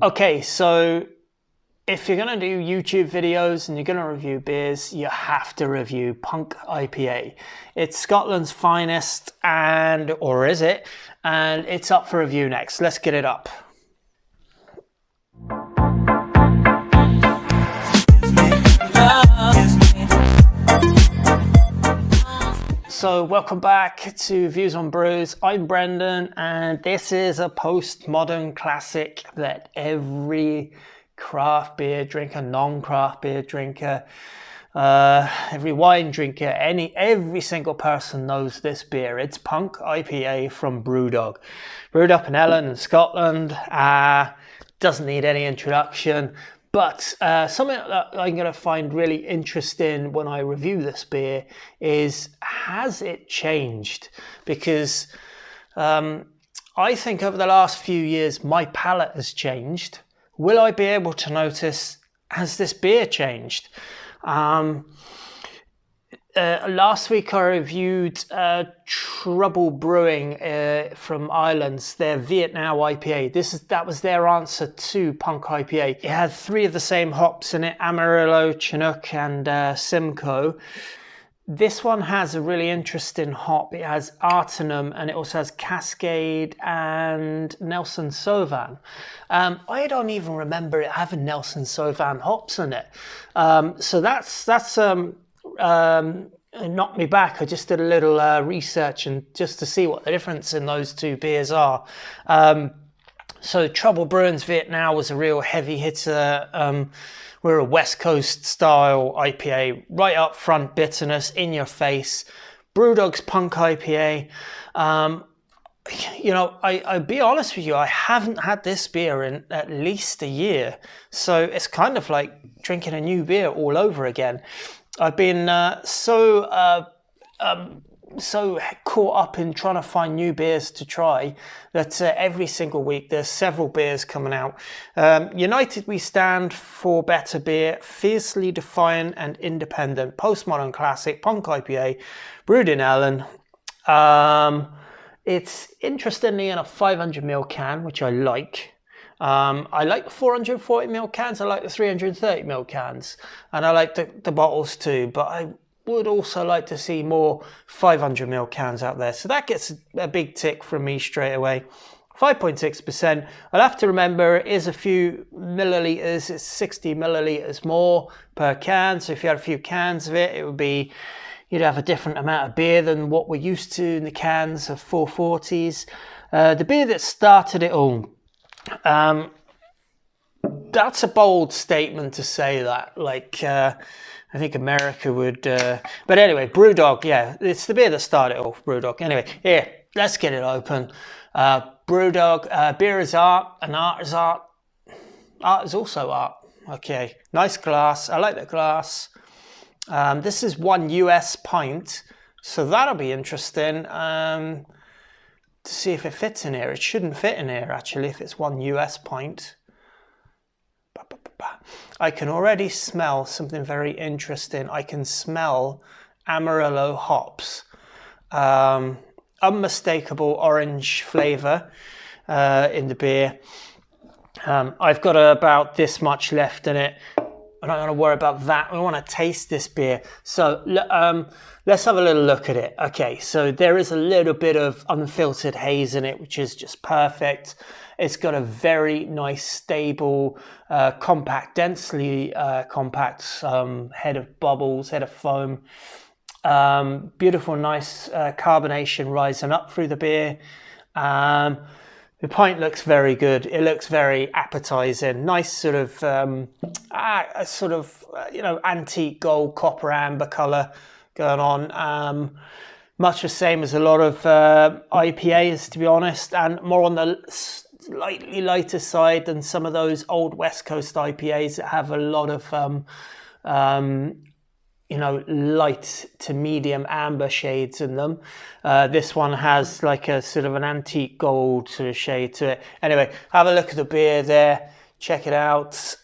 Okay, so if you're going to do YouTube videos and you're going to review beers, you have to review Punk IPA. It's Scotland's finest, or is it? And it's up for review next. Let's get it up. So welcome back to Views on Brews. I'm Brendan, and this is a postmodern classic that every craft beer drinker, non-craft beer drinker, every wine drinker, every single person knows this beer. It's Punk IPA from Brewdog, brewed up in Ellen in Scotland. Doesn't need any introduction. But something that I'm going to find really interesting when I review this beer is, has it changed? Because I think over the last few years, my palate has changed. Will I be able to notice, has this beer changed? Last week I reviewed Trouble Brewing from Ireland's, their Vietnow IPA. That was their answer to Punk IPA. It had 3 of the same hops in it: Amarillo, Chinook and Simcoe. This one has a really interesting hop. It has Artemum, and it also has Cascade and Nelson Sauvin. I don't even remember it having Nelson Sauvin hops in it. So that's knocked me back. I just did a little research and just to see what the difference in those two beers are. So Trouble Brewing's Vietnow was a real heavy hitter. We're a West Coast style IPA, right up front, bitterness in your face. Brewdog's Punk IPA. I'll be honest with you, I haven't had this beer in at least a year. So it's kind of like drinking a new beer all over again. I've been so caught up in trying to find new beers to try that every single week there's several beers coming out. United we stand for better beer, fiercely defiant and independent, postmodern classic, Punk IPA, brewed in Ellen. It's interestingly in a 500ml can, which I like. I like the 440ml cans, I like the 330ml cans, and I like the bottles too, but I would also like to see more 500ml cans out there. So that gets a big tick from me straight away. 5.6%. I'll have to remember it is a few millilitres, it's 60 millilitres more per can. So if you had a few cans of it, you'd have a different amount of beer than what we're used to in the cans of 440s. The beer that started it all. That's a bold statement to say that, I think America would, but anyway, Brewdog, yeah, it's the beer that started off, Brewdog. Anyway, here, let's get it open. Brewdog, beer is art, and art is art. Art is also art. Okay, nice glass, I like the glass. This is 1 US pint, so that'll be interesting. To see if it fits in here. It shouldn't fit in here actually if it's 1 US pint. I can already smell something very interesting. I can smell Amarillo hops. Unmistakable orange flavour in the beer. I've got about this much left in it. I'm not going to worry about that. We want to taste this beer. So let's have a little look at it. Okay, so there is a little bit of unfiltered haze in it, which is just perfect. It's got a very nice, stable, compact, densely compact head of bubbles, head of foam. Beautiful, nice carbonation rising up through the beer. The pint looks very good. It looks very appetizing. Nice sort of, antique gold, copper, amber color going on. Much the same as a lot of IPAs, to be honest, and more on the slightly lighter side than some of those old West Coast IPAs that have a lot of, light to medium amber shades in them. This one has like a sort of an antique gold sort of shade to it. Anyway, have a look at the beer there. Check it out.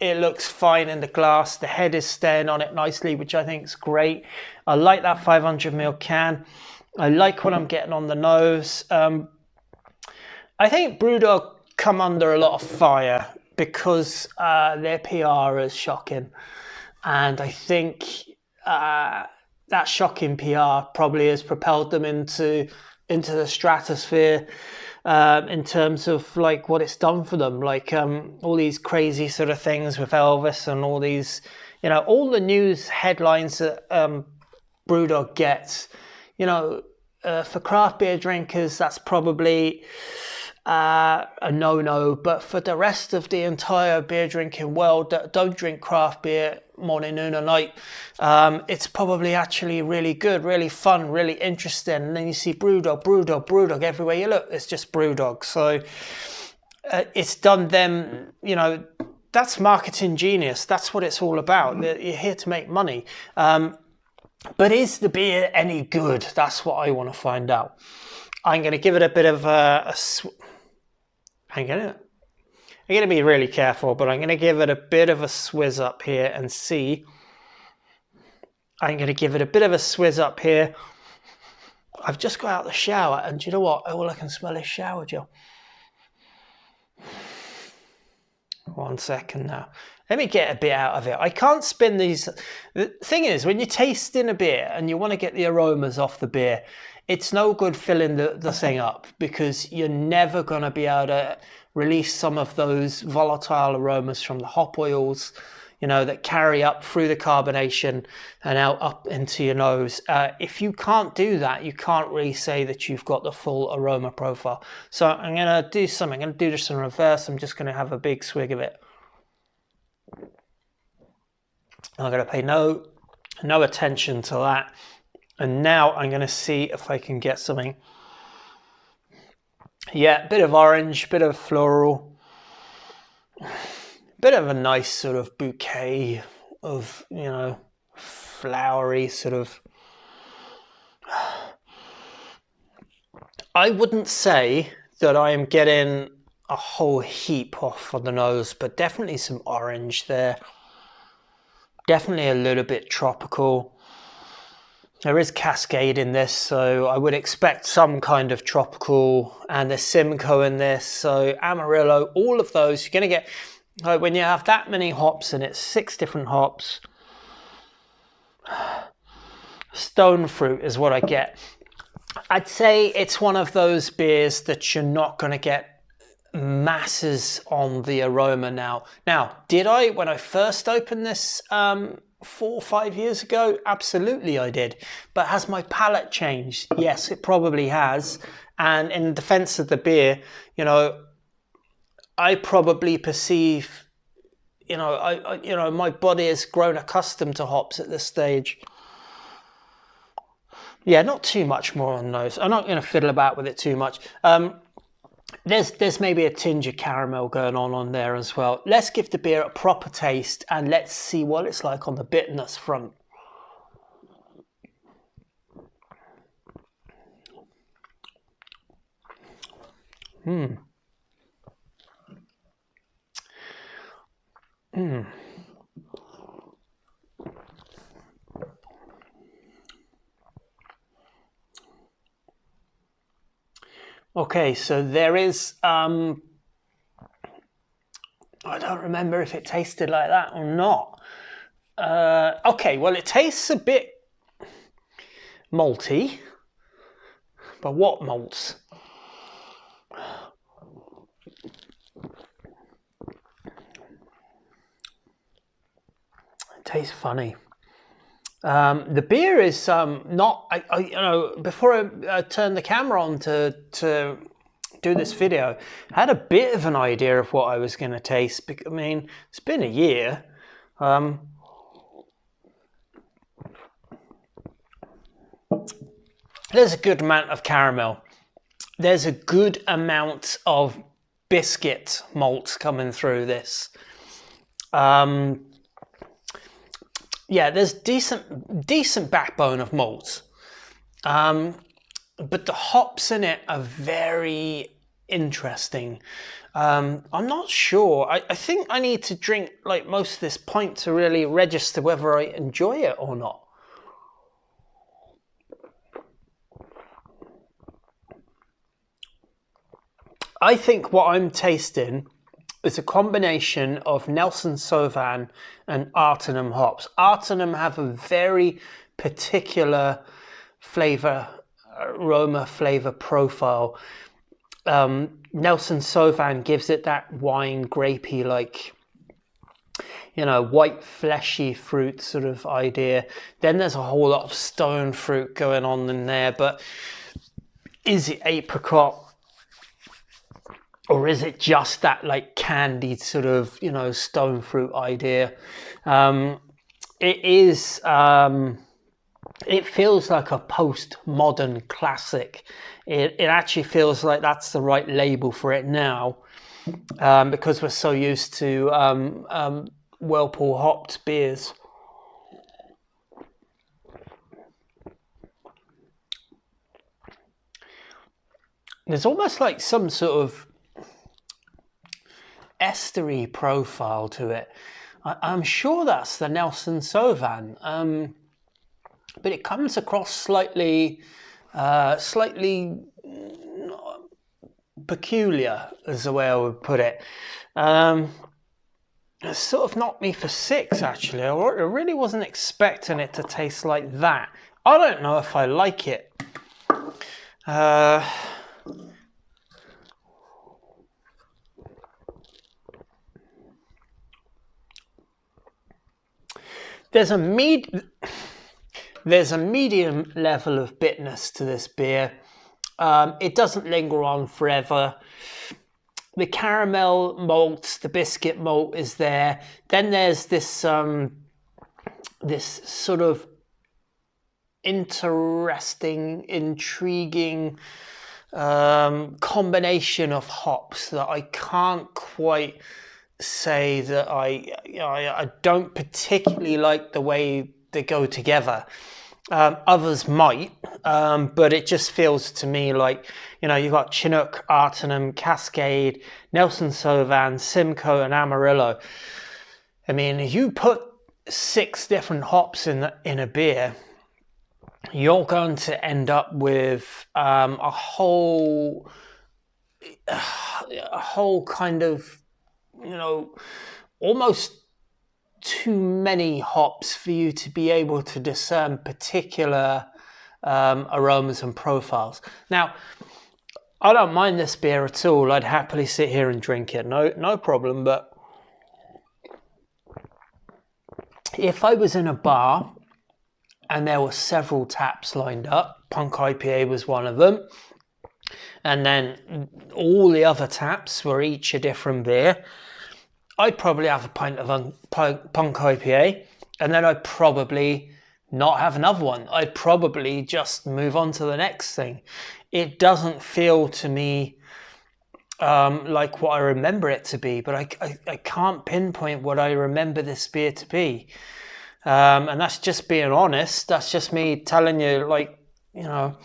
It looks fine in the glass. The head is staying on it nicely, which I think is great. I like that 500ml can. I like what I'm getting on the nose. I think Brewdog come under a lot of fire because their PR is shocking, and I think that shocking PR probably has propelled them into the stratosphere in terms of like what it's done for them, like all these crazy sort of things with Elvis and all these, you know, all the news headlines that Brewdog gets, you know, for craft beer drinkers, that's probably a no-no, but for the rest of the entire beer drinking world that don't drink craft beer morning, noon or night, it's probably actually really good, really fun, really interesting. And then you see Brewdog, Brewdog, Brewdog everywhere you look, it's just Brewdog. So it's done them, you know, that's marketing genius. That's what it's all about. You're here to make money. But is the beer any good? That's what I want to find out. I'm going to give it a bit of I'm going to be really careful, but I'm going to give it a bit of a swizz up here and see. I'm going to give it a bit of a swizz up here. I've just got out of the shower, and do you know what? All I can smell is shower gel. 1 second now. Let me get a bit out of it. I can't spin these. The thing is, when you're tasting a beer and you want to get the aromas off the beer, it's no good filling the thing up, because you're never going to be able to release some of those volatile aromas from the hop oils, you know, that carry up through the carbonation and out up into your nose. If you can't do that, you can't really say that you've got the full aroma profile. So I'm going to do something. I'm going to do this in reverse. I'm just going to have a big swig of it. I'm going to pay no attention to that. And now I'm going to see if I can get something. Yeah, bit of orange, bit of floral, bit of a nice sort of bouquet of, you know, flowery sort of. I wouldn't say that I am getting a whole heap off on the nose, but definitely some orange there. Definitely a little bit tropical. There is Cascade in this, so I would expect some kind of tropical, and there's Simcoe in this, so Amarillo, all of those. You're going to get, like, when you have that many hops, and it's 6 different hops, stone fruit is what I get. I'd say it's one of those beers that you're not going to get masses on the aroma now. Now, did I, when I first opened this 4 or 5 years ago? Absolutely I did. But has my palate changed? Yes, it probably has. And in defense of the beer, you know, I probably perceive, you know, my body has grown accustomed to hops at this stage. Yeah, not too much more on those. I'm not going to fiddle about with it too much. There's maybe a tinge of caramel going on there as well. Let's give the beer a proper taste and let's see what it's like on the bitterness front. Okay, so there is, I don't remember if it tasted like that or not. Okay, well, it tastes a bit malty, but what malts? It tastes funny. The beer is not. You know, before I turned the camera on to do this video, I had a bit of an idea of what I was going to taste. I mean, it's been a year. There's a good amount of caramel. There's a good amount of biscuit malt coming through this. Yeah, there's decent backbone of malt, but the hops in it are very interesting. I'm not sure. I think I need to drink like most of this pint to really register whether I enjoy it or not. I think what I'm tasting is a combination of Nelson Sauvin and Artium hops. Artium have a very particular aroma flavor profile. Nelson Sauvin gives it that wine grapey, like, you know, white fleshy fruit sort of idea. Then there's a whole lot of stone fruit going on in there, but is it apricot? Or is it just that like candied sort of, you know, stone fruit idea? It is, it feels like a postmodern classic. It actually feels like that's the right label for it now, because we're so used to Whirlpool hopped beers. There's almost like some sort of estery profile to it. I'm sure that's the Nelson Sauvin, but it comes across slightly peculiar, is the way I would put it. It sort of knocked me for six, actually. I really wasn't expecting it to taste like that. I don't know if I like it. There's a medium level of bitterness to this beer. It doesn't linger on forever. The caramel malt, the biscuit malt is there. Then there's this this sort of interesting, intriguing combination of hops that I can't quite say that I don't particularly like the way they go together. Others might, but it just feels to me like, you know, you've got Chinook, Artium, Cascade, Nelson Sauvin, Simcoe, and Amarillo. I mean, if you put 6 different hops in a beer, you're going to end up with a whole kind of, you know, almost too many hops for you to be able to discern particular aromas and profiles. Now, I don't mind this beer at all. I'd happily sit here and drink it, no problem. But if I was in a bar and there were several taps lined up, Punk IPA was one of them, and then all the other taps were each a different beer, I'd probably have a pint of Punk IPA, and then I'd probably not have another one. I'd probably just move on to the next thing. It doesn't feel to me like what I remember it to be, but I can't pinpoint what I remember this beer to be. And that's just being honest. That's just me telling you, like, you know,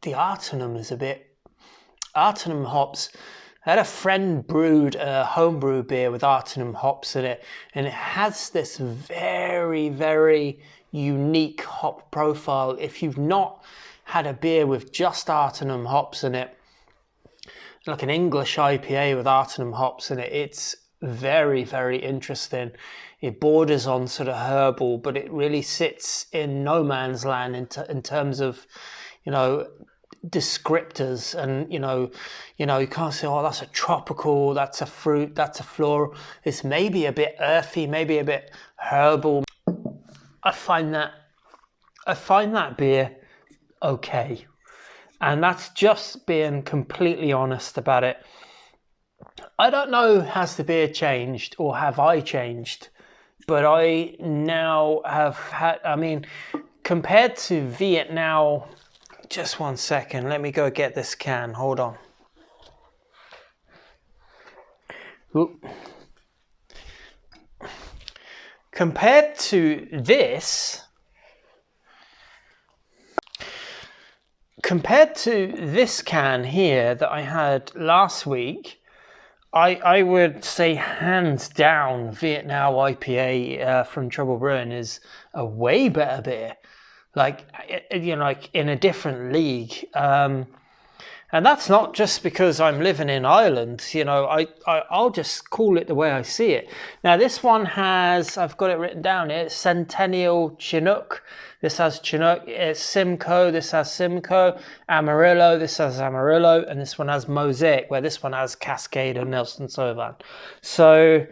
the Artium is a bit... Artium hops. I had a friend brewed a homebrew beer with Artium hops in it, and it has this very, very unique hop profile. If you've not had a beer with just Artium hops in it, like an English IPA with Artium hops in it, it's very, very interesting. It borders on sort of herbal, but it really sits in no man's land in terms of, you know, descriptors. And you know you can't say, oh, that's a tropical, that's a fruit, that's a floral. It's maybe a bit earthy, maybe a bit herbal. I find that beer okay, and that's just being completely honest about it. I don't know, has the beer changed or have I changed, but I now have had, I mean, compared to Vietnow, just one second, let me go get this can, hold on. Oop. Compared to this can here that I had last week, I would say hands down Vietnow IPA from Trouble Brewing is a way better beer. like, you know, like in a different league. And that's not just because I'm living in Ireland, you know, I'll just call it the way I see it. Now this one has, I've got it written down here, Centennial Chinook. This has Chinook, it's Simcoe, this has Simcoe, Amarillo, this has Amarillo, and this one has Mosaic, where this one has Cascade and Nelson Sauvin. So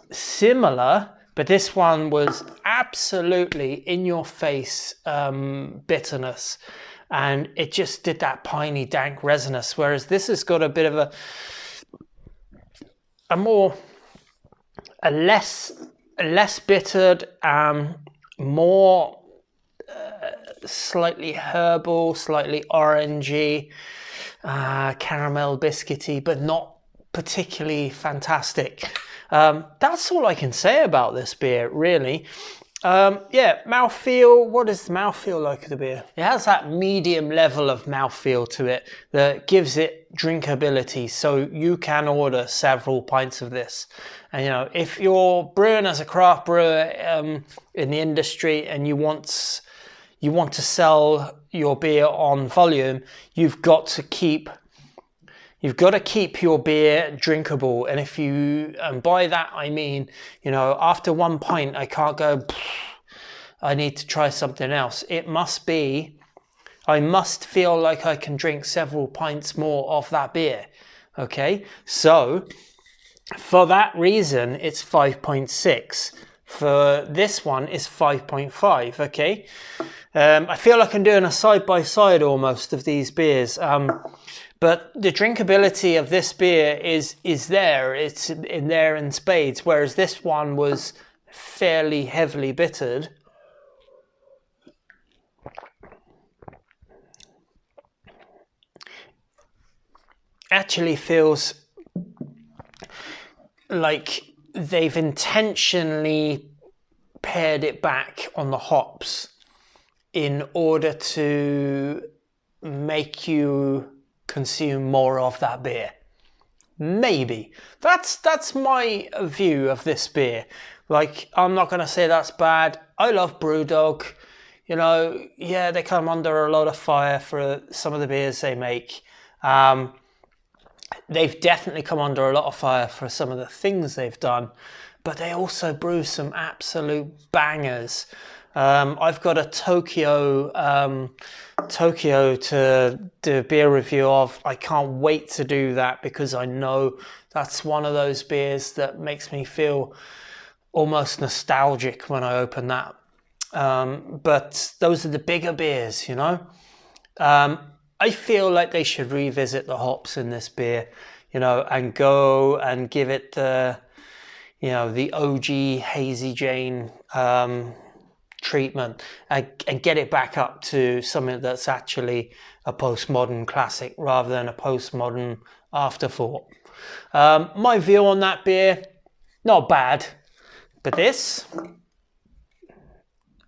similar, but this one was absolutely in your face bitterness. And it just did that piney, dank resinous, whereas this has got a bit of a less bittered, more slightly herbal, slightly orangey, caramel biscuity, but not particularly fantastic. That's all I can say about this beer, really. Yeah, mouthfeel. What is the mouthfeel like of the beer? It has that medium level of mouthfeel to it that gives it drinkability, so you can order several pints of this. And you know, if you're brewing as a craft brewer in the industry and you want to sell your beer on volume, you've got to keep your beer drinkable. And if you, and by that I mean, you know, after one pint I can't go, I need to try something else. It must be, I must feel like I can drink several pints more of that beer. Okay, so for that reason it's 5.6. For this one it's 5.5. Okay, I feel like I'm doing a side-by-side almost of these beers. But the drinkability of this beer is there. It's in there in spades, whereas this one was fairly heavily bittered. Actually feels like they've intentionally pared it back on the hops in order to make you consume more of that beer. Maybe that's my view of this beer. Like, I'm not gonna say that's bad. I love Brewdog. You know, yeah, they come under a lot of fire for some of the beers they make. They've definitely come under a lot of fire for some of the things they've done, but they also brew some absolute bangers. I've got a Tokyo to do a beer review of. I can't wait to do that because I know that's one of those beers that makes me feel almost nostalgic when I open that. But those are the bigger beers, you know. I feel like they should revisit the hops in this beer, you know, and go and give it the, you know, the OG Hazy Jane treatment and get it back up to something that's actually a postmodern classic rather than a postmodern afterthought. My view on that beer, not bad, but this,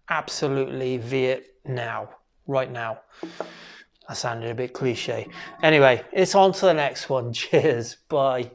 absolutely Vietnow, right now. That sounded a bit cliche. Anyway, it's on to the next one. Cheers, bye.